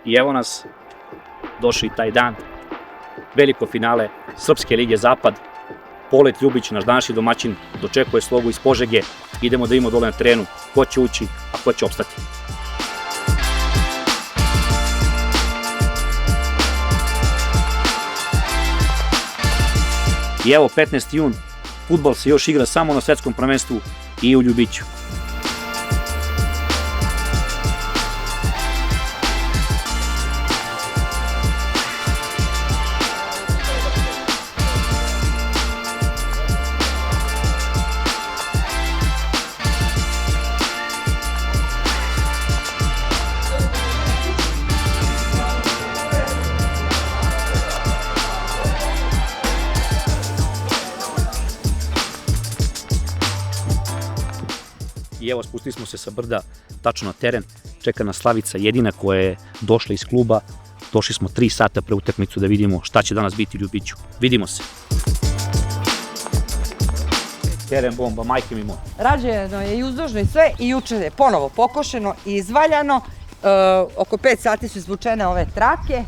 I evo nas, došli taj dan, veliko finale Srpske lige Zapad. Polet Ljubić, naš današnji domaćin, dočekuje slogu iz Požege. Idemo da vidimo dole na terenu ko će ući, a ko će opstati. I evo 15. jun, fudbal se još igra samo na svetskom prvenstvu i u Ljubiću. I evo, spustili smo se sa brda, tačno na teren, čeka nas Slavica Jedina koja je došla iz kluba. Došli smo 3 sata pre utakmicu da vidimo šta će danas biti u Ljubiću. Vidimo se. Teren bomba, majke mi moje. Rađeno je i uzdužno i sve i juče je ponovo pokošeno i izvaljano. Oko 5 sati su izvučene ove trake.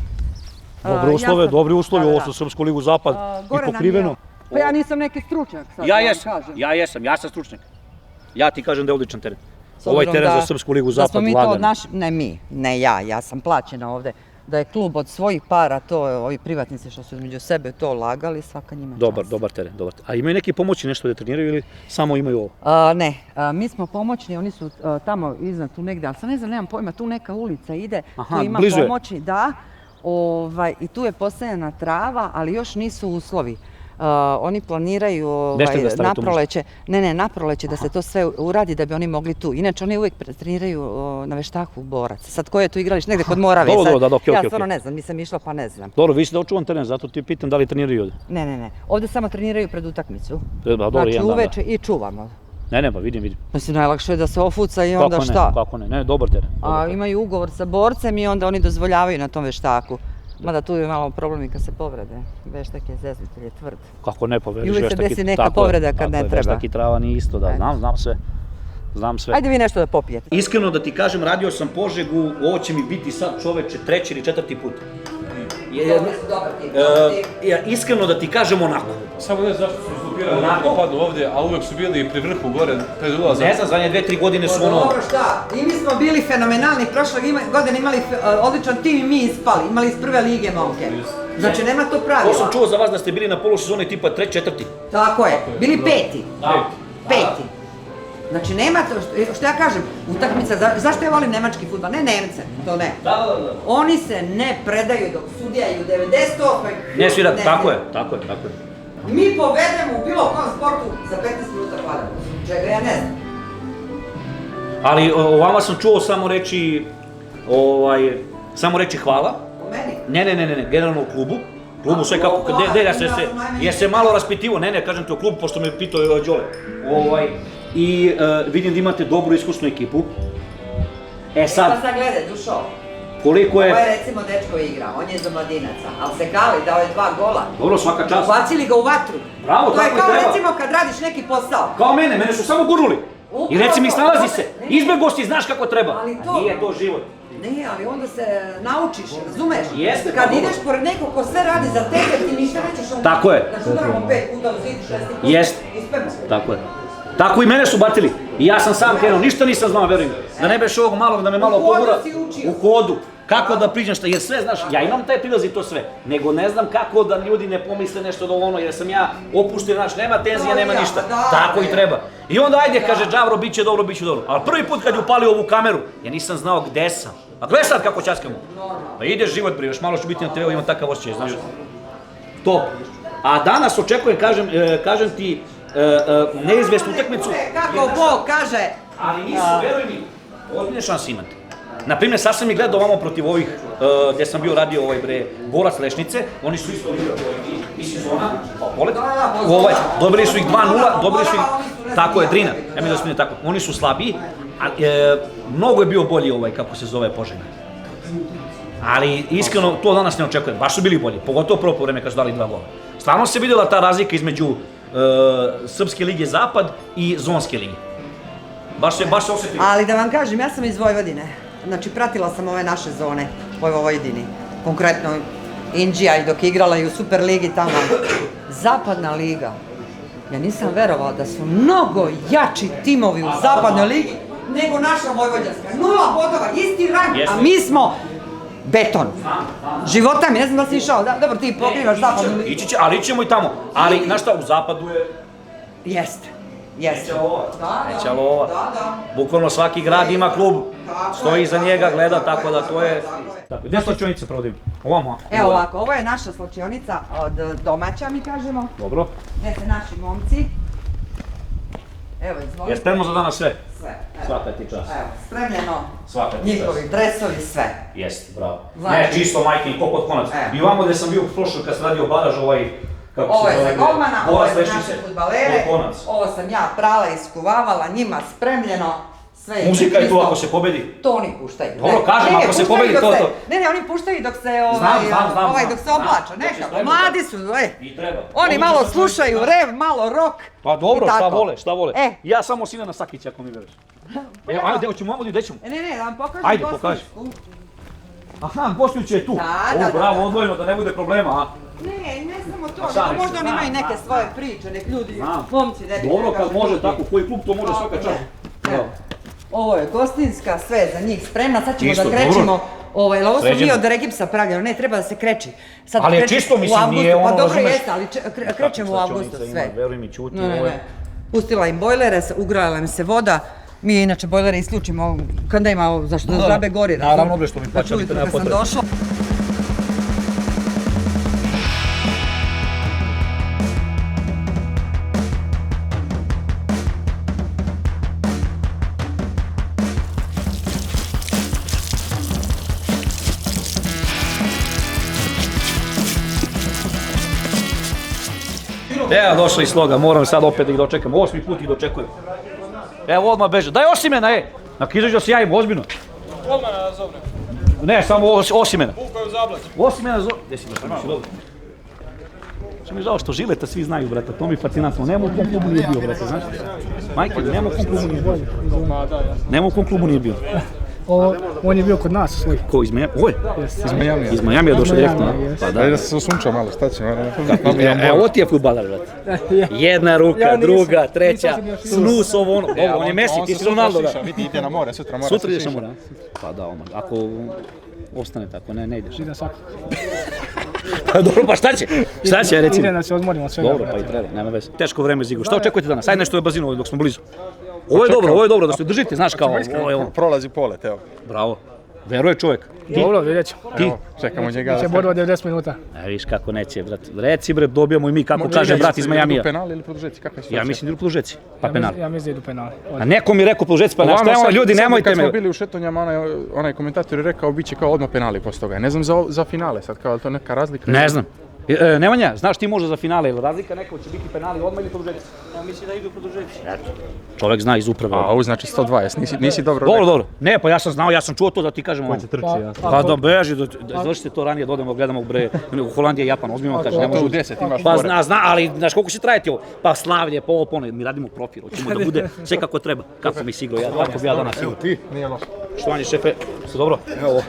Dobri uslovi, ovo su Srpsku ligu Zapad i pokriveno. Pa ja nisam neki stručnjak sad. Ja sam stručnjak. Ja ti kažem da je odličan teren. Ovo je teren za Srpsku ligu Zapad lagano. Ne ja sam plaćena ovde. Da je klub od svojih para, to ovi privatnici što su između sebe to lagali, svaka njima čast. Dobar teren. A imaju neki pomoći nešto da treniraju ili samo imaju ovo? Ne, mi smo pomoćni, oni su tamo iznad tu negde, ali sad ne znam, nemam pojma, tu neka ulica ide, tu ima pomoćni, da. I tu je postavljena trava, ali još nisu uslovi. Oni planiraju naproleće da se to sve uradi da bi oni mogli tu. Inače oni uvijek treniraju na Veštaku Borac. Sad koje je tu igralište? Negde kod Morave. Ja stvarno ne znam, nisam išla pa ne znam. Dobro, vi ste da očuvan teren, zato ti pitam da li treniraju ovde? Ne. Ovde samo treniraju pred utakmicu. Znači uveče i čuvamo. Ne, pa vidim. Mislim, najlakše je da se ofuca i onda šta? Kako ne, dobar teren. A imaju ugovor sa borcem i onda oni dozvoljavaju na tom Veštaku. Mada tu je malo problem i kad se povrede. Veštak je zeznitelj, je tvrd. Kako ne poveriš Veštak? I uvijek se desi neka povreda kad ne treba. Veštak i trava nije isto, da, znam sve. Ajde vi nešto da popijete. Iskreno da ti kažem, radio sam Požegu, ovo će mi biti sad čoveče 3. ili 4. put. Iskreno da ti kažem onako. Samo ne zašto su izlupirali da padnu ovdje, a uvek su bili pri vrhu gore, pred ulazom. Ne znam, zadnje 2-3 godine su ono... Dobro šta, i mi smo bili fenomenalni, prošle godine imali odličan tim i mi ispali, imali iz prve lige momke. Znači nema to pravila. To sam čuo za vas da ste bili na polusezoni tipa 3. 4. Tako je, bili 5. 5. Znači nema to, što ja kažem, utakmica, zašto ja volim nemački fudbal? Ne Nemce, to ne. Da. Oni se ne predaju dok sudijaju 98. Ne svira, tako je. Mi povedemo u bilo kom sportu za 15 minuta hvala. Čega ja ne znam. Ali o vama sam čuo samo reći hvala. O meni? Ne, generalno u klubu. Klubu sve kako, jer se malo raspitivo, ne, kažem ti o klubu, pošto me pitao Đole. I vidim da imate dobru iskusnu ekipu. Pa sad gledaj, Dušo. Koliko je... Ovo je recimo dečko igra, on je iz Omladinaca, ali se kali, dao je 2 gola. Dobro, svaka čast. Bacili ga u vatru. Bravo, tako je treba. To je kao recimo kad radiš neki posao. Kao mene su samo gurnuli. I reci mi, snalazi se, izbjegao si, znaš kako treba. Nije to život. Ne, ali onda se naučiš, razumeš? Jeste. Kad ideš pored nekog ko sve radi za tebe, ti ništa nećeš onda. Tako je. Da sudaramo 5 puta u zid, 6 puta. Jeste. Tako je. Tako i mene su bacili. I ja sam sam krenuo, ništa nisam znao, verujem. Da ne beš ovog malog, da me malo pogura. U hodu. Kako da priđem šta, jer sve, znaš, ja imam taj prilaz i to sve. Nego ne znam kako da ljudi ne pomisle nešto do ono, jer sam ja opušten, znaš, nema tenzija, nema ništa. Tako i treba. I onda ajde, kaže Džavro, bit će dobro. Ali prvi put kad je upalio ovu kameru, ja nisam znao gde sam. A gledaj sad kako ćaskamo. Pa ideš život prije, još malo ću biti na TV, imam takav osjećaj, znaš. Top. A danas očekujem, kažem ti, neizvestnu utakmicu. Kako Bog kaže. Ali nisu, veruj mi, ozbiljne šanse imate. Naprimjer, sad sam i gledao ovamo protiv ovih, gdje sam bio radio Borac Lešnice, oni su isto i sezona, Polet, dobili su ih 2-0, dobili su ih, tako je, Drina, ja mi da smije tako, oni su slabiji, mnogo je bio bolji kako se zove Požega. Ali iskreno, to danas ne očekujem, baš su bili bolji, pogotovo prvo po vreme kad su dali 2 gola. Stvarno se vidjela ta razlika između Srpske lige Zapad i Zonske lige. Baš se osjetio. Ali da vam kažem, ja sam iz Vojvodine. znači pratila sam ove naše zone u Vojvodini, konkretno Inđija i dok je igrala i u Superligi tamo. Zapadna liga, ja nisam verovala da su mnogo jači timovi u Zapadnoj ligi nego naša Vojvođanska. 0 bodova, isti rang, a mi smo beton. Života mi, ne znam da si išao, dobro ti pokrivaš Zapadnu ligu. Ići će, ali ićemo i tamo. Ali, znaš šta, u Zapadu je... Jeste. Jeste. Neće lova. Bukvalno svaki grad ima klub, stoji iza njega, gleda, tako da to je... Gdje slačionice prodajem? Ovamo. Evo ovako, ovo je naša slačionica od domaća, mi kažemo. Dobro. Gdje se naši momci. Evo, izvolite. Je spremno za danas sve? Sve. Svaka ti čast. Evo, spremljeno. Svaka ti čast. Njihovi dresovi, sve. Jeste, bravo. Ne, čisto majke i kod konac. I ovamo gdje sam bio prošao kad sam radio baraž ovaj... Ovo je za golmana, ovo je za naše fudbalere, ovo sam ja prala i iskuvavala, njima spremljeno, sve je... Muzika je tu ako se pobedi? To oni puštaju. Dobro, kažem, ako se pobedi to. Ne, oni puštaju dok se dok se oblača, nekako, mladi su, I treba. Oni malo slušaju rev, malo rock. Pa dobro, šta vole. Ja samo Sinana Sakića ako mi veruješ. Evo, ajde, hoćemo ovdje, gdje ćemo? Ne, da vam pokažem Ajde, pokaži. Aha, gostujuće je tu. Ovo, bravo, odvojeno, da ne bude problema, a? Ne samo to, možda oni imaju neke svoje priče, nek ljudi, momci ne bi... Dobro, kad može tako, koji klub to može svaka čast. Ovo je gostinska, sve je za njih spremna, sad ćemo da krećemo, ovo smo mi od regipsa pravljeno, ne, treba da se kreći. Ali je čisto, mislim, nije ono, pa dobro jeste, ali krećemo u avgustu sve. Veruj mi, čuti, ovo je... Pustila im bojlere, ugrajala im se voda, mi inače bojlere isključimo kada ima, zašto da žabe gori. Naravno, bre, što mi plaća, mi to nema potrebe. Evo došli iz sloga, moram sad opet da ih dočekam, 8. put ih dočekujem. Evo odmah beže, daj Osimena, Nek izađe da se javim, ozbiljno. Odmah na zovne. Ne, samo Osimena. Vuko je u Zablaću. Osimena zove... Gdje si dobro? Što mi je žao što Žileta svi znaju, brate, to mi je fascinantno. Nema u kom klubu nije bio, brate, znaš? Majke, nema u kom klubu nije bio. Nema u kom klubu nije bio. On je bio kod nas svoj. Ko, iz Majamija? Oj, iz Majamija. Iz Majamija došao direktno. Pa da se usunča malo, šta će? Evo ti je futbaler, brate. Jedna ruka, druga, treća, snus, ovo ono. Dobro, on je Messi, ti si Ronaldo, da. Vidi, ide na more, sutra mora. Sutra ideš na more, pa da, ono, ako ostane tako, ne ideš. Ide svako. Pa dobro, pa šta će? Šta će, recimo? Ide da se odmorimo od svega. Dobro, pa i treba, nema veze. Teško vreme, Zigo. Šta očekujete danas? Ajde nešto je bazino dok smo blizu. Ovo je dobro, da se držite, znaš kao ovo je ono. Prolazi polet, evo. Bravo. Veruje čovjek. Dobro, vidjet ću. Ti? Čekamo njega. Biće borba 90 minuta. Viš kako neće, brat. Reci bre, dobijamo i mi, kako kaže brat iz Majamija. Idu penal ili produžeci, kakva je situacija? Ja mislim da idu produžeci, pa penal. Ja mislim da idu penal. A neko mi rekao produžeci, pa nešto, evo ljudi, nemojte me. Kad smo bili u šetonjama, onaj komentator je rekao biće kao odmah penali posle toga. Ne znam za finale sad, kao je to neka razlika? Ne znam. Nemanja, znaš ti možda za finale, ili razlika neko će biti penali odmah ili produžeci? Ja mislim da idu produžeci. Eto, čovjek zna iz uprave. A ovo znači 120, nisi dobro rekao. Dobro. Ne, pa ja sam znao, ja sam čuo to da ti kažem ovo. Ko će trči, jasno. Pa da beži, završite to ranije, da odemo, gledamo u Holandija i Japan, ozbiljno kaže. To u 10 imaš pa zna, ali znaš koliko će trajati ovo? Pa slavlje, pa ovo, mi radimo profil, hoćemo da bude sve kako treba. Kako mi si igrao, ovako bi ja danas igrao. Ti, nije loš. Štovani šefe, sve dobro? Evo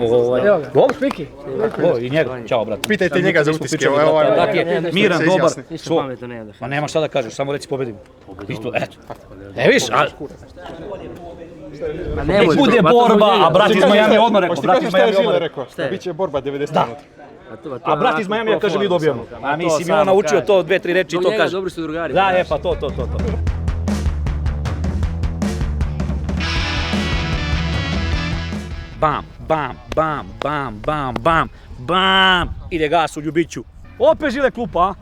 ovo. Dobro? Piki. I njega, čao brate. Pitajte njega za utiske, brat je miran, dobar. Pa nema šta da kažeš, samo reci pobedimo. Isto, eto. Viš, ali... Nek bude borba, a brat iz Majamija odmah rekao. Brat iz Majamija rekao. Biće borba 90 minuta. A brat iz Majamija kaže mi dobijemo. A mislim, on naučio to 2-3 reči i to kaže. Dobri su drugari. Da, pa to. Bam. Ide gas u Ljubiću. Opet Žile klupa, a?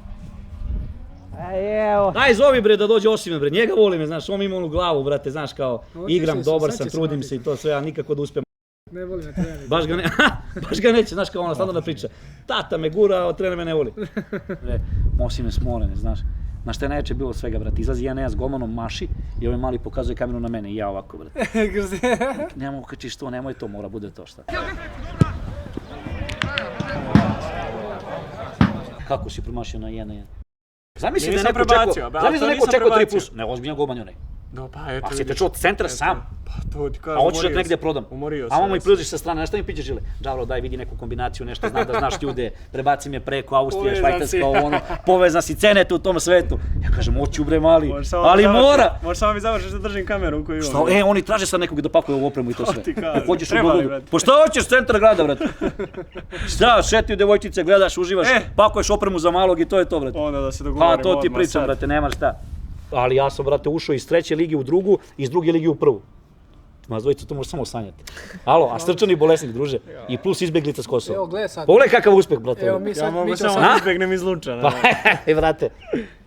Evo. Daj zovi bre da dođe Osimen bre, njega volim, znaš, on ima onu glavu brate, znaš kao igram, dobar sam, trudim se i to sve, a nikako da uspijem. Ne volim me trener. Baš ga neće, znaš kao ona standardna priča. Tata me gura, a trener me ne voli. Osimen smorene, znaš. Znaš šta je najveće bilo svega, brate, izlazi jedan s golmanom maši i ovaj mali pokazuje kameru na mene i ja ovako, brate. Ne mogu kačiš to, nemoj to, mora bude to šta. Kako si promašio na 1-1? Zamisli da neko čekao 3+. Ne, ozbiljno golman je onaj. No pa eto. A si te čuo od centra sam? Pa to ti kažem, A hoćeš da te negdje prodam? Umorio A mamo i prilaziš sa strane, nešto mi pićeš ili? Đavro, daj vidi neku kombinaciju, nešto znam da znaš ljude, prebaci me preko Austrija, Švajcarska, ono, povezan si cene tu u tom svetu. Ja kažem, hoću bre mali, ali mora! Možeš samo mi završiš da držim kameru koju imam. Što, oni traže sad nekog da pakuje ovu opremu i to sve. ti kažem, Hoćeš u trebali, Beogradu. brate. Pa šta hoćeš centar grada, brate? Šta, šetiju devojčice, gledaš, uživaš, pakuješ opremu za malog i to je to, brate. Onda da se dogovorimo Pa to ti odmah pričam, sad. brate, nema šta. Ali ja sam, brate, ušao iz 3. lige u 2. i iz 2. lige u 1. Mas dvojica, to možeš samo sanjati. Alo, a srčani bolesnik, druže. I plus izbjeglica s Kosova. Evo, gledaj sad. Pogledaj kakav uspeh, brate. Evo, mi Ja mogu ćemo samo da izbjegnem iz Lučana. Pa, brate.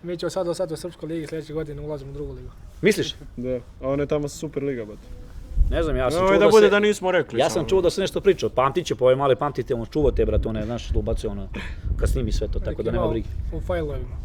Mi ćemo sad ostati u Srpskoj ligi, sljedeće godine ulazimo u 2. ligu. Misliš? Da, a on je tamo super liga, brate. Ne znam, ja sam Nemoj čuo da da bude se... da nismo rekli. Ja sam samo. čuo da se nešto pričao, pamtit će, pa ovaj mali pamtite, on čuva te, brate, one, znaš, da ubacuje ono, kad snimi sve to, tako da nema brige. U fajlovima.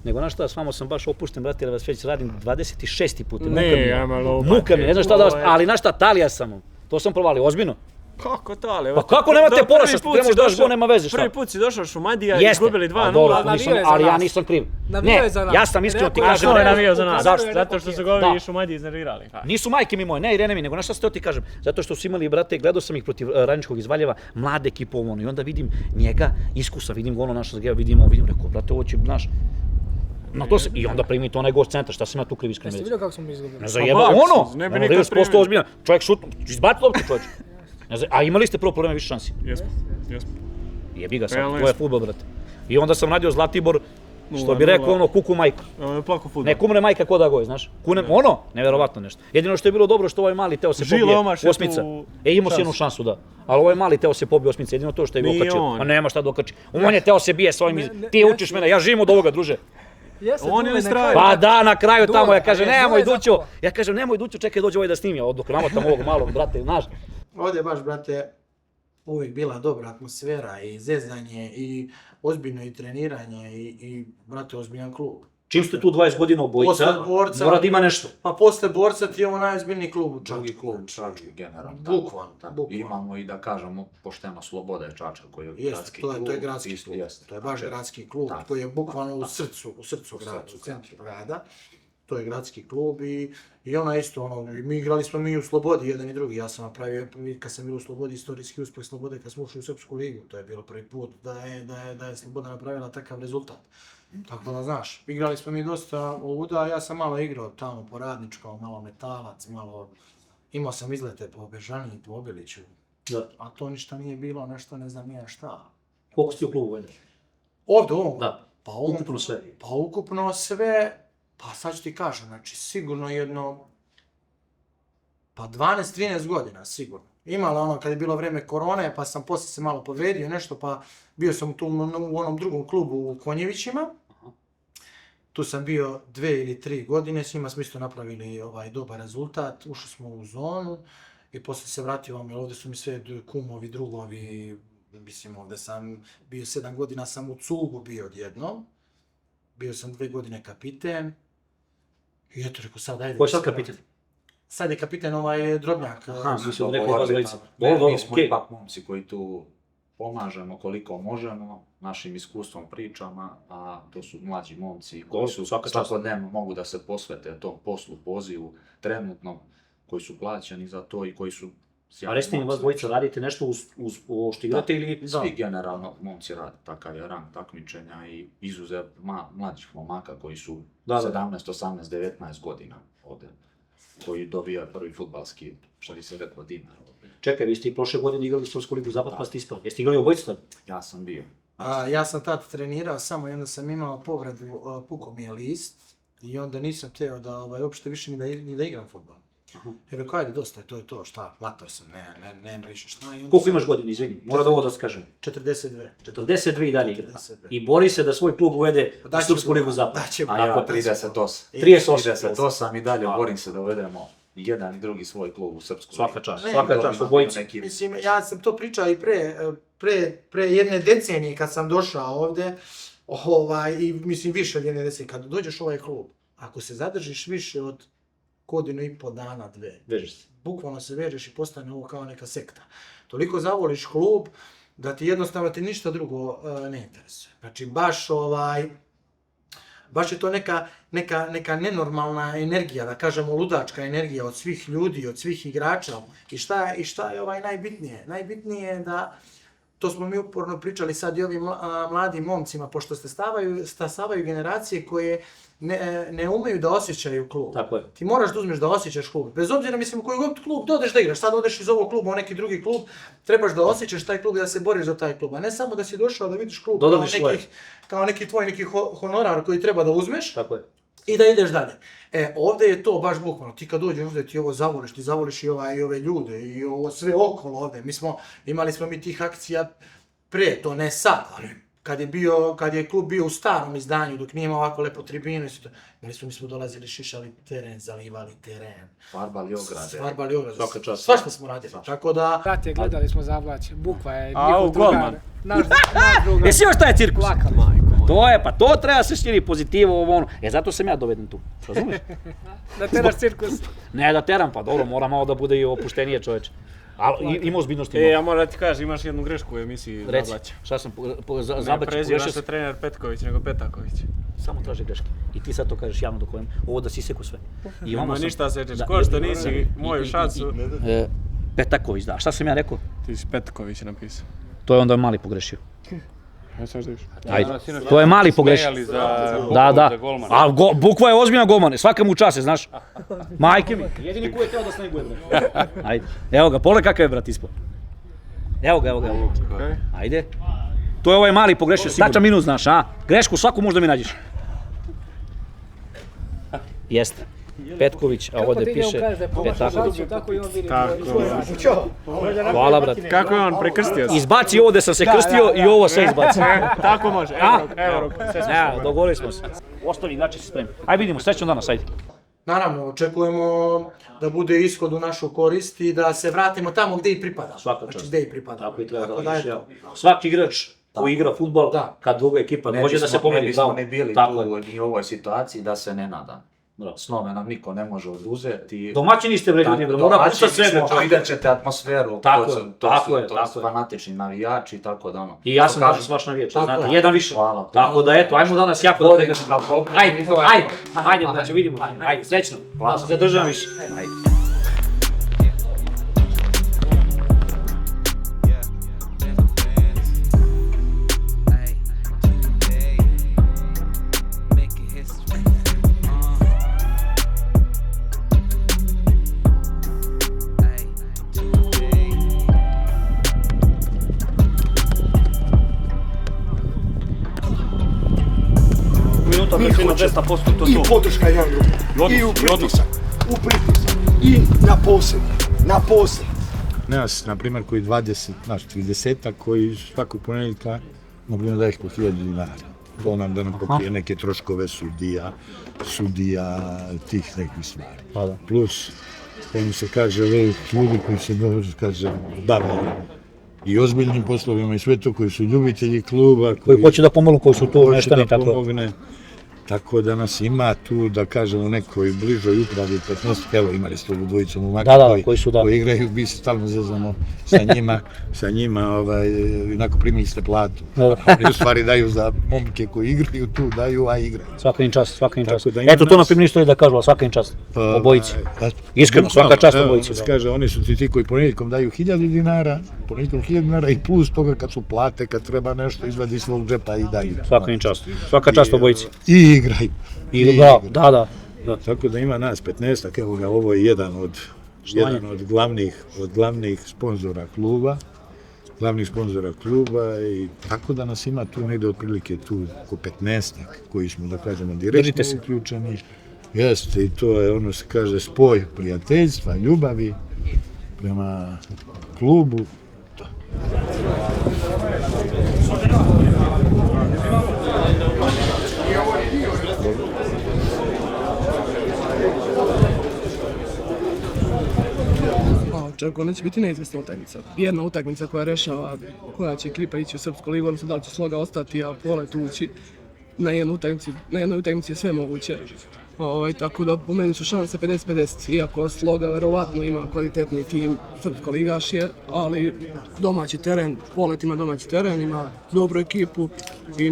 Nego, znaš šta, s vama sam baš opušten, brate, jer vas već radim 26. put. Ne, ja malo... Muka mi, ne znam šta da vas, ali znaš šta, Talija sam, to sam provalio, ozbiljno. Kako tali? Pa kako nemate pola sa što trebaš daš go, nema veze, šta? Prvi put si došao Šumadija i Jeste. izgubili A dobro, 2:0. navijao je za ali ja nas. nisam kriv. Navijao Ne, je za nas. ja sam iskreno ti Rekao je, kažem. Što je Rekao navijao za nas? Zašto? Zato što su ga Da. ovi Šumadiji iznervirali. Nisu majke mi moje, ne Irene mi, nego na šta se to ti kažem? Zato što su imali, brate, gledao sam ih protiv Radničkog iz Valjeva, mlade ekipe ono, i onda vidim njega, iskusa, vidim go ono naš, vidim, rekao, brate, ovo će, znaš, na to se, i onda primi to onaj gost centar, šta sam ja tu kriv iskreno Jeste reći? vidio kako smo mi izgubili? Ne zajeba, bak, ono, ne bi ono, nikad 30% primio. ozbiljan, čovjek šut, izbaci loptu čovječ. A imali ste prvo problema više šansi? Jesmo. Jebi ga sad, Realno to je jesmo. fudbal, brate. I onda sam radio Zlatibor, što bi 0:0. rekao ono, kuku majku. On je plako fudbal. Ne, kumne majka ko da goje, znaš. Kunem, ono, nevjerovatno nešto. Jedino što je bilo dobro što ovaj mali teo se Žile pobije omaš je osmica. tu Imao si šansu. jednu šansu, da. Ali ovaj mali teo se pobije osmica, jedino to što je Nije okačio. on. Ma nema šta da okači. On je teo se bije s ovim, ti učiš mene, ja živim od ovoga, druže. Jeste, On Dule, ili na Straja? kraju. Pa da, na kraju Dule, tamo, ja kažem, ali je nemoj Dule Dućo. zapravo. Ja kažem, nemoj Dućo, čekaj dođe ovaj da snimi, a dok namotam ovog malog, brate, znaš. Ovdje je baš, brate, uvijek bila dobra atmosfera i zezanje i ozbiljno i treniranje i brate, ozbiljan klub. Čim ste tu 20 godina obojica, Posle borca- mora da ima nešto. Pa posle borca ti je ovo najozbiljniji klub u Drugi Čačku. klub Čačak generalno. Bukvalno, tako. bukvalno. Imamo i da kažemo pošteno Sloboda je Čačak koji je Jeste, gradski to klub. je gradski Isto klub. jeste. To je baš gradski klub Tako. koji je bukvalno u srcu grada, u centru grada. To je gradski klub i ona isto, ono, mi igrali smo mi u Slobodi, jedan i drugi. Ja sam napravio, kad sam bio u Slobodi, istorijski uspeh Slobode kad smo ušli u Srpsku ligu. To je bilo prvi put da je Sloboda napravila takav rezultat. Tako da, znaš, igrali smo mi dosta ovuda, ja sam malo igrao tamo po Radničkom, malo Metalac, malo... Imao sam izlete po Bežani i po Obiliću. Da. A to ništa nije bilo, nešto ne znam nije šta. Koliko si u klubu vojde? Ovdje, ovom? Da. Pa Ukupno sve. Pa ukupno sve, pa sad ću ti kažem, znači sigurno jedno, pa 12-13 godina, sigurno. Imala ono kad je bilo vrijeme korone, pa sam poslije se malo povredio nešto, pa bio sam tu u onom drugom klubu u Konjevićima. Tu sam bio 2 ili 3 godine, s njima smo isto napravili dobar rezultat, ušli smo u zonu i poslije se vratio vam, jer ovdje su mi sve kumovi, drugovi, mislim ovdje sam bio 7 godina, sam u Cugu bio odjednom. Bio sam 2 godine kapiten. I eto, rekao sad, ajde. Ko je sad kapiten? Sad je kapiten Drobnjak. Aha, mislim Dobro, rekao vas dvojica. Ne, Dobro, mi smo okej. ipak momci koji tu pomažemo koliko možemo, našim iskustvom, pričama, a to su mlađi momci koji Dobro, su svaka čast. svakodnevno mogu da se posvete tom poslu, pozivu, trenutno, koji su plaćeni za to i koji su sjajni A recite mi, momci. vas dvojica radite nešto uz ovo što igrate ili... Svi generalno momci rade, takav je rang takmičenja i izuzev mlađih momaka koji su Da. 17, 18, 19 godina ovdje, koji dobijaju prvi fudbalski, što bi se rekao, dinar ovdje. Čekaj, vi ste i prošle godine igrali Srpsku ligu Zapad pa ste ispali. Jeste igrali obojica tad? Ja sam bio. Ja sam tad trenirao samo i onda sam imao povredu, pukao mi je list i onda nisam teo da uopšte više ni da igram fudbal. Jer rekao, ajde, dosta je, to je to, šta, mator sam, ne više šta. I onda Koliko sam- imaš godina, izvini? Mora da ovo da skažem. 42. 42 i dalje igra. 42. I bori se da svoj klub uvede u Daće Srpsku Bog. ligu Zapad. Daće Bog. A ja, Tako 38. 38. I dalje A. borim se da uvedemo jedan i drugi svoj klub u Srpsku. Svaka čast, Ne, svaka čast, obojica. Mislim, ja sam to pričao i pre jedne decenije kad sam došao ovdje, i mislim više od jedne decenije, kad dođeš u ovaj klub, ako se zadržiš više od godinu i pol dana, 2, Vežeš se. bukvalno se vežeš i postane ovo kao neka sekta. Toliko zavoliš klub da ti jednostavno te ništa drugo ne interesuje. Znači baš Baš je to neka nenormalna energija, da kažemo ludačka energija od svih ljudi, od svih igrača. I šta je najbitnije? Najbitnije je da, to smo mi uporno pričali sad i ovim mladim momcima, pošto stasavaju generacije koje ne umeju da osjećaju klub. Tako je. Ti moraš da uzmeš da osjećaš klub. Bez obzira, mislim, u koji god klub dođeš da igraš, sad odeš iz ovog kluba u neki drugi klub, trebaš da osjećaš taj klub i da se boriš za taj klub. A ne samo da si došao da vidiš klub kao neki tvoj honorar koji treba da uzmeš. Tako je. I da ideš dalje. Ovdje je to baš bukvalno. Ti kad dođeš ovdje ti ovo zavoliš, ti zavoliš i ove ljude i ovo sve okolo ovdje. Imali smo mi tih akcija pre, to ne sad, ali kad je klub bio u starom izdanju, dok nije imao ovako lepo tribinu i sve to, mi smo dolazili, šišali teren, zalivali teren. Farbali ograde. Svašta smo radili, tako da... Brate, gledali smo Zavlače, Bukva je njihov golman. Naš drugar. Jesi još šta je cirkus? Laka majko. To treba se širi pozitivo, ovo ono. Zato sam ja doveden tu, razumiješ? Da teraš cirkus. Ne da teram, pa dobro, mora malo da bude i opuštenije čoveče. Ali ima ozbiljnosti. Ja moram da ti kažem, imaš jednu grešku u emisiji Zavlaća. Reci, šta sam Ne preziva se trener Petković, nego Petaković. Samo traži greške. I ti sad to kažeš javno dok ovo da si seku sve. Nema ništa sečeš, ko što nisi moju šansu. Petaković, da. Šta sam ja rekao? Ti si Petković napisao. To je onda mali pogrešio. Ja sad viš. Ajde, to je mali pogrešio. Da. A Bukva je ozbiljna golman, svaka mu čast, znaš. Majke mi. Jedini ko je teo da sneguje, bre. Ajde, evo ga, pole kakav je brat ispod. Evo ga. Ajde. To je ovaj mali pogrešio, tačan minus, znaš, a? Grešku svaku možda mi nađeš. Jeste. Petković, a ovdje piše Petaković. Tako i on vidi. Hvala, brate. Kako je on prekrstio se? Izbaci ovo gde sam se krstio i ovo sve izbaci. Tako može, evo, Ne, dogovorili smo se. Ostavi, znači se spremi. Ajde vidimo, srećno danas, ajde. Naravno, očekujemo da bude ishod u našu korist i da se vratimo tamo gdje i pripada. Svaka čast. Znači gdje i pripada. Tako i treba da radiš. Svaki igrač koji igra fudbal, kad druga ekipa dođe da se pomeri. Ne bismo ni bili tu ni u ovoj situaciji da se ne nada. Snove nam niko ne može oduzeti. Domaćini ste, bre, ljudi, mora pušta sve. Vidjet ćete atmosferu, to su fanatični navijači i tako da ono. I ja sam danas vaš navijač, znate, jedan više. Tako da eto, ajmo danas jako da odregaš. Ajde, znači vidimo, ajde, srećno. Zadržavam više. I podrška jedan drugi. I u pritisak. I na posebno. Nas, na primjer, koji 30-ak, koji svakog ponedjeljka, na primjer, da ih po 1000 dinara. To nam da nam pokrije neke troškove sudija, tih nekih stvari. Plus, ono se kaže, ljudi koji se bave i ozbiljnim poslovima i sve to, koji su ljubitelji kluba. Koji hoće da pomognu, koji su tu neštani, tako. Tako da nas ima tu, da kažemo, u nekoj bližoj upravi 15, evo imali ste ovu dvojicu momaka koji igraju, mi se stalno zezamo sa njima, onako primili ste platu. Oni u stvari daju za momke koji igraju tu, daju, a igraju. Svaka im čast. Eto to na primjer isto je da kažu, svaka im čast, obojici. Iskreno, svaka čast obojici. Kaže, oni su ti koji ponedjeljkom daju 1000 dinara i plus toga kad su plate, kad treba nešto izvadi svog džepa i daju. Svaka im čast, svaka čast obojici. I igraju. Da. Tako da ima nas 15, evo ga, ovo je jedan od glavnih sponzora kluba. I tako da nas ima tu negdje otprilike tu oko 15-ak koji smo, da kažemo, direktno uključeni. Jeste, i to je ono se kaže spoj prijateljstva, ljubavi prema klubu. Očekujem da će biti neizvjesna utakmica. Jedna utakmica koja rešava koja će ekipa ići u Srpsku ligu, odnosno da li će Sloga ostati, a Polet ući. na jednoj utakmici je sve moguće. Tako da po meni su šanse 50-50, iako Sloga verovatno ima kvalitetni tim, srpsko ligaš je, ali domaći teren, Polet ima domaći teren, ima dobru ekipu i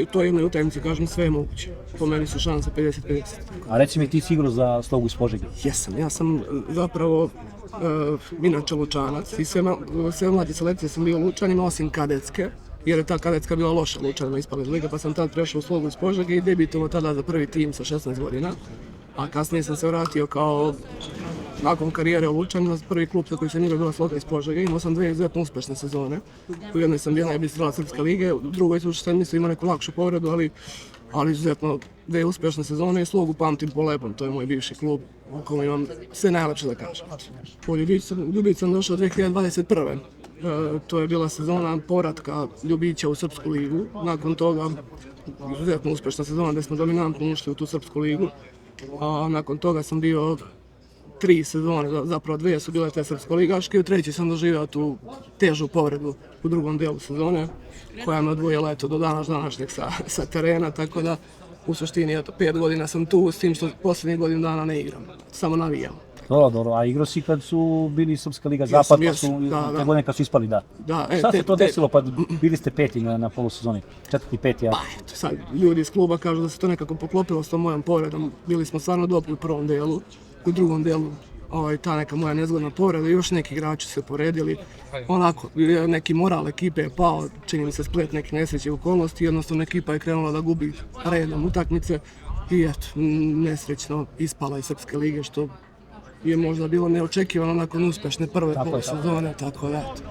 u toj jednoj utakmici, kažem, sve je moguće. Po meni su šanse 50-50. A reci mi, ti si igrao za Slogu iz Požege? Jesam, ja sam zapravo inače Lučanac i sve mlađe selekcije sam bio u Lučanima, osim kadetske, jer je ta kadetska bila loša, Lučanima ispala iz liga, pa sam tad prešao u Slogu iz Požege i debitovao tada za prvi tim sa 16 godina. A kasnije sam se vratio kao, nakon karijere u Lučanima, prvi klub za koji sam igrao bila Sloga iz Požege. Imao sam 2 izuzetno uspešne sezone. U jednoj sam bio najbolji strelac Srpske lige, u drugoj sam mislio imao neku lakšu povredu, ali izuzetno 2 uspešne sezone i Slogu pamtim po lepom, to je moj bivši klub u kojem imam sve najlepše da kažem. U Ljubić sam došao 2021. To je bila sezona povratka Ljubića u Srpsku ligu. Nakon toga izuzetno uspešna sezona gdje smo dominantno ušli u tu Srpsku ligu. A nakon toga sam bio 3 sezone, zapravo 2 su bile te srpsko-ligaške i u 3. sam doživio tu težu povredu u drugom delu sezone koja me odvojila do dana današnjeg sa terena, tako da u suštini 5 godina sam tu, s tim što posljednjih godinu dana ne igram, samo navijam. Dobro, a igrao si kad su bili Srpska liga Zapad, pa su te godine kad su ispali, da. Šta se to desilo, pa bili ste 5. na polusezoni, 4. i 5. Pa eto, sad ljudi iz kluba kažu da se to nekako poklopilo s tom mojom povredom, bili smo stvarno dobri u prvom delu, u drugom delu ta neka moja nezgodna povreda i još neki igrači se povredili, onako, neki moral ekipe je pao, čini mi se splet neke nesreće okolnosti, jednostavno ekipa je krenula da gubi redom utakmice i eto, nesrećno ispala iz Srpske lige, što je možda bilo neočekivano nakon uspešne prve polusezone, tako da eto.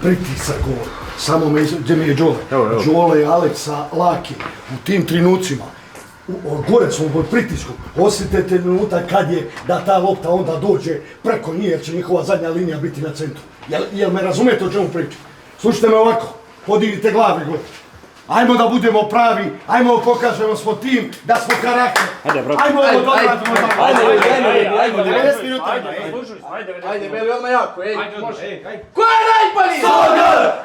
Pritisak ovo, samo gdje mi je Đole. Đole i Aleksa, Laki, u tim trenucima, gore smo pod pritiskom, osjetite trenutak kad je da ta lopta onda dođe preko njih, jer će njihova zadnja linija biti na centru. Jel me razumijete o čemu pričam? Slušajte me ovako, podignite glave, gledajte. Ajmo da budemo pravi, ajmo pokažemo smo tim, da smo karakter. Ajmo ovo dobradimo. Ajde, 90 minuta. Ajde, Beli, odmah jako, ej, može. Ko je najbolji? Sloga!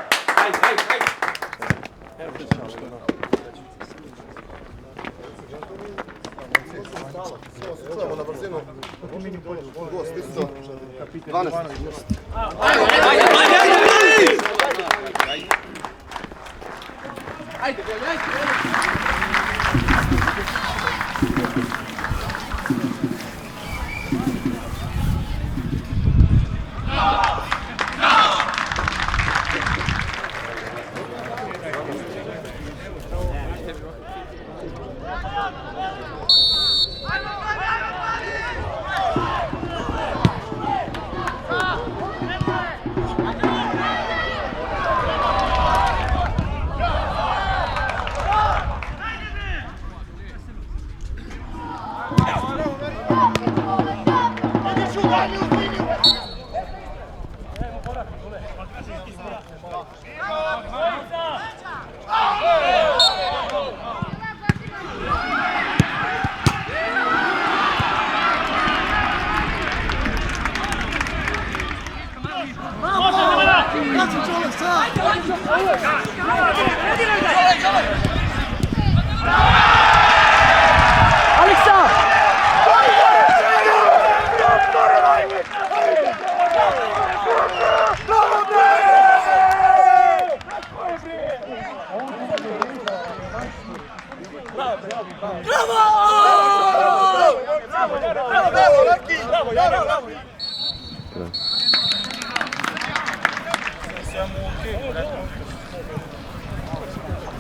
Čujemo na brzinu. Gost isto. 12. Ajde, Beli, ajde.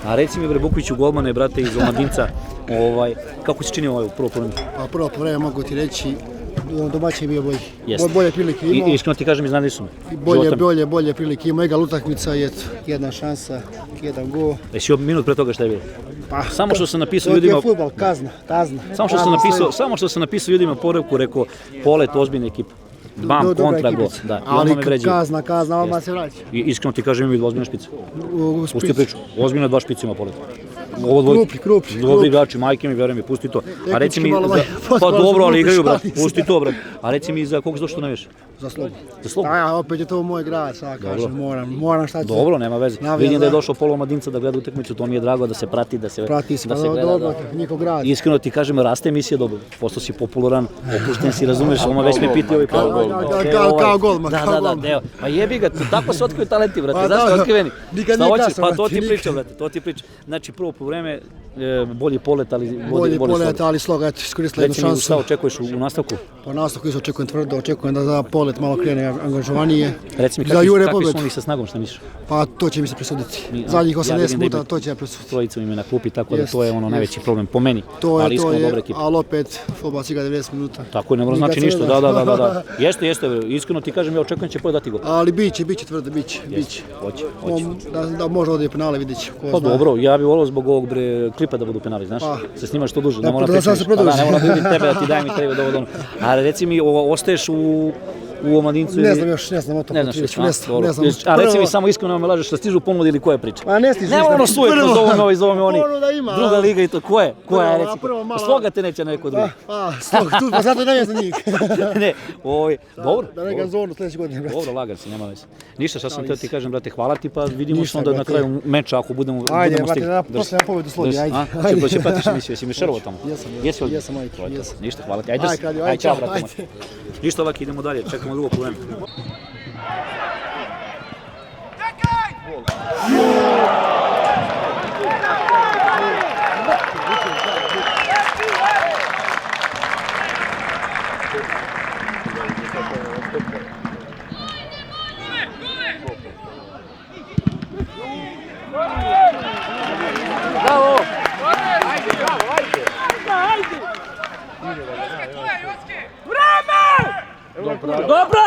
A reci mi, bre, Bukviću, golmane, brate, iz Omladinca, kako se čini ovo prvo povreme? Pa prvo povreme mogu ti reći, domaći je bio bolji. Bolje prilike imao. I iskreno ti kažem, iznadili su me. Bolje prilike imao. Egal utakmica je jedna šansa, jedan gol. Jesi minut pre toga šta je bilo? Pa, samo što sam napisao ljudima... To je fudbal, kazna. Samo što sam napisao ljudima poruku, rekao, Polet, ozbiljna ekipa. Bam, kontra, gol. Ali kazna, odmah se vraća. I iskreno ti kažem, ima ozbiljna špica. Pusti priču, ozbiljno 2 špice ima Polet. Krupni. Dobri igrači, majke mi, verujem mi, pusti to. A reci mi, pa dobro, ali igraju, brate, pusti to, brate. A reci mi, za koga si došao najviše? Za Slobu. Za Slobu? A opet je to moj grad, sad kažem, moram šta ću. Dobro, nema veze. Vidim da je došao Polo Omladinca da gleda utakmicu, to mi je drago da se prati, da se gleda. Prati se, dobro, njihov grad. Iskreno ti kažem, raste emisija dobro. Postao si popularan, opušten si, razumeš, oma već me pitao kao golman. Da, pa jebi ga, tako se otkriju talenti, brate, zašto otkriveni? Pa to ti priča, brate, to ti priča. Znači, prvo po vreme, bolji Polet, ali Sloga, eto, iskoristila jednu šansu. Reci mi, šta očekuješ u nastavku? Po nastavku isto očekujem tvrdo, očekujem da Polet malo krene angažovanije. Reci mi, kakvi su oni sa snagom, šta misliš? Pa to će mi se presuditi. Zadnjih 80 minuta to će me presuditi. Trojica im je na klupi, tako da to je ono najveći problem po meni. Ali iskreno dobra ekipa. Ali opet, fudbal si ga 90 minuta. Tako je, ne mora znači ništa, da. Jeste, iskreno ti kažem, ja očekujem će Polet dati gol. Ali biće tvrdo, biće. Hoće. Da može ovdje penale, vidjet će. Pa dobro, ja bih volio zbog ovog klipa da budu penali, znaš, se snimaš što duže, ne moram pričati, ne moram da vidim tebe, da ti dajem i tebe dovoljno. A reci mi, ostaješ u Omladincu ili... Ne znam o tom. Ne znaš. A reci mi samo iskreno me lažeš, što stižu ponudi ili ko je priča? Pa ne stižu. Ne ono sujetno zove me oni, druga liga i to, ko je? Sloga te neće neko drugi. Sloga, pa zato ne znam njih. Ne, dobro. Da nekam zonu sljedeće godine, brate. Dobro, lagan si, nema veze. Ništa, šta sam teo ti kažem, brate, hvala ti, pa vidimo se onda na kraju meča ako budemo stigli. Ajde, brate, posle na pobedu Slogi, ajde. Će pratiš emisiju, jesi mi šerovo tamo? Jesam, ajde. Ništa, hvala ti, ajde, čao, brate. Ništa, ovak, idemo dalje, čekamo drugo povreme. Bravo! Dobro!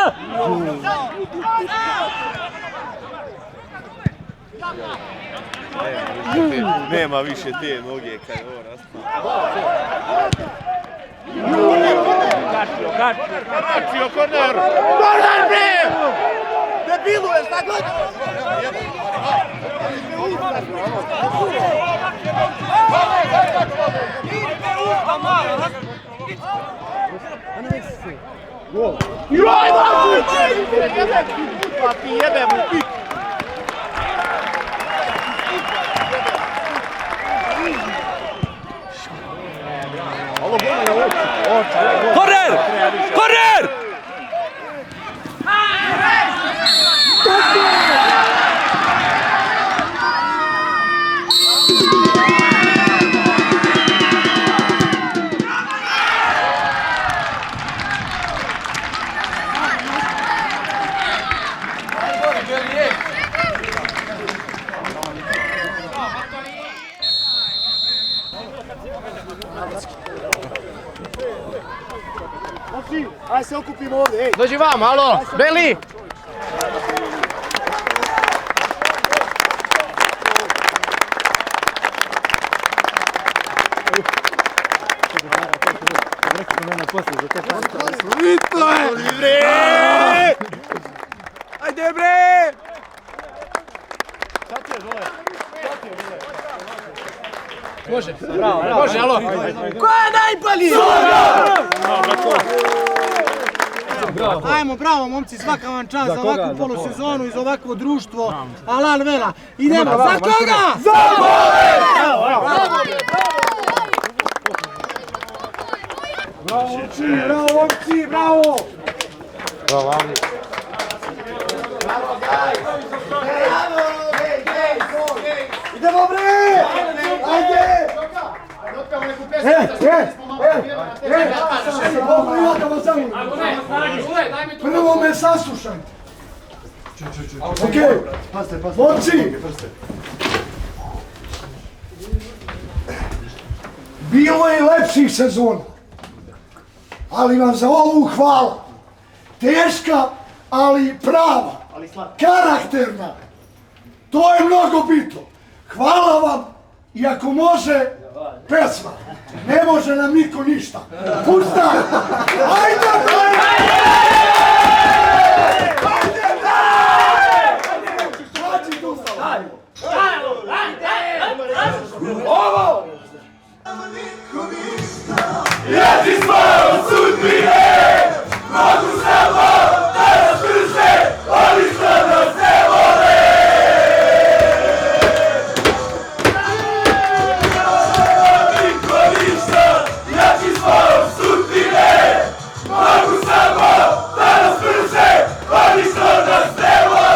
Nema više te noge kad je ovo raspao. Kačio korner! Korner bre! Debilu je, šta god! Joj, pa ti jebem u pik! Korner! Korner! Aj se okupimo ovdje, ej! Dođi vam, alo! Beli! Vito je! Ajde bre! Šta ti je dole? Može, bravo, može, alo! Ko je najbolji? Ajmo, bravo momci, svaka vam čast za ovakvu polusezonu i za ovakvo društvo. Alal vela. Idemo, za koga? Za Polet! Bravo momci, bravo momci, bravo! Bravo, Avni. Bravo, gaj! Bravo, idemo bre! Ajde! Prvo me saslušajte. Okej, momci. Bilo je lepših sezona, ali vam za ovu hvala. Teška, ali prava, karakterna. To je mnogo bitno. Hvala vam i ako može, pesma. Ne može nam niko ništa. Pusta! Ajde! Ovo! Ja ti svojom sudbine mogu samo da nas brže, oni što nas ne vole. Niko ništa, ja ti svojom sudbine mogu samo da nas brže, oni što nas ne vole.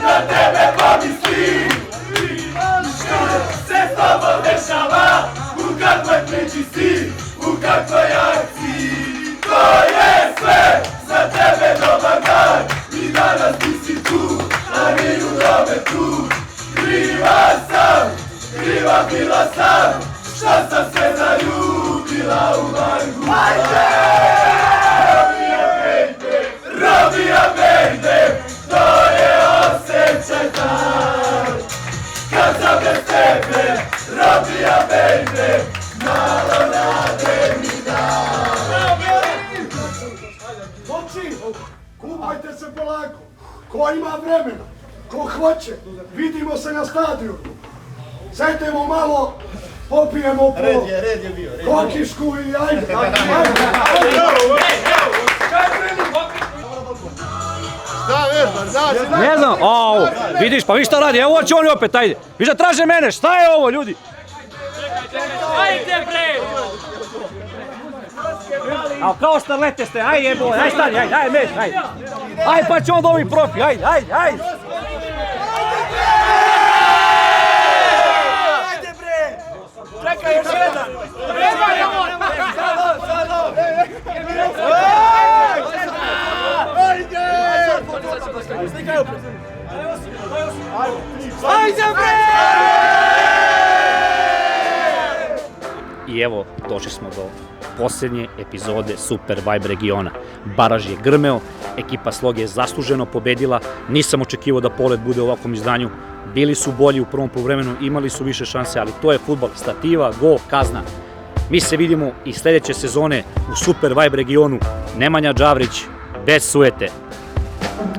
Na tebe pomislim, se s tobom dešava, u kakvoj priči si, u kakvoj akciji. To je sve, za tebe dobar dan, i danas ti si tu, a mi u tome tu. Kriva bila sam, šta sam se zaljubila u Margu. Robija baby, to je osjećaj taj. Kad sam bez tebe, Robija baby, malo nade mi daj. Momci, kupajte se polako. Ko ima vremena, ko hoće, vidimo se na stadionu. Sedemo malo, popijemo po kokišku i ajde. Ne znam, vidiš, pa vi šta radi, evo će oni opet, ajde. Viš da traže mene, šta je ovo, ljudi? Ajde bre! A kao starlete ste, ajde jeboj, ajde stani, ajde meš, ajde. Ajde pa će onda ovi profi, ajde. Ajde bre! Čekaj još jedan! Ajde bre! I evo, došli smo do posljednje epizode Super Vibe regiona. Baraž je grmeo, ekipa Sloge je zasluženo pobedila, nisam očekivao da polet bude u ovakvom izdanju, bili su bolji u prvom poluvremenu, imali su više šanse, ali to je fudbal, stativa, go, kazna. Mi se vidimo i sljedeće sezone u Super Vibe regionu. Nemanja Đavrić, bez sujete.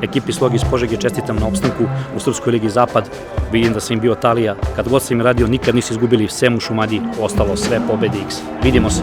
Ekipi Sloge iz Požege čestitam na opstanku u Srpskoj ligi Zapad. Vidim da sam im bio talija. Kad god sam im radio, nikad nisu izgubili, sem u Šumadiji, ostalo sve pobede X. Vidimo se.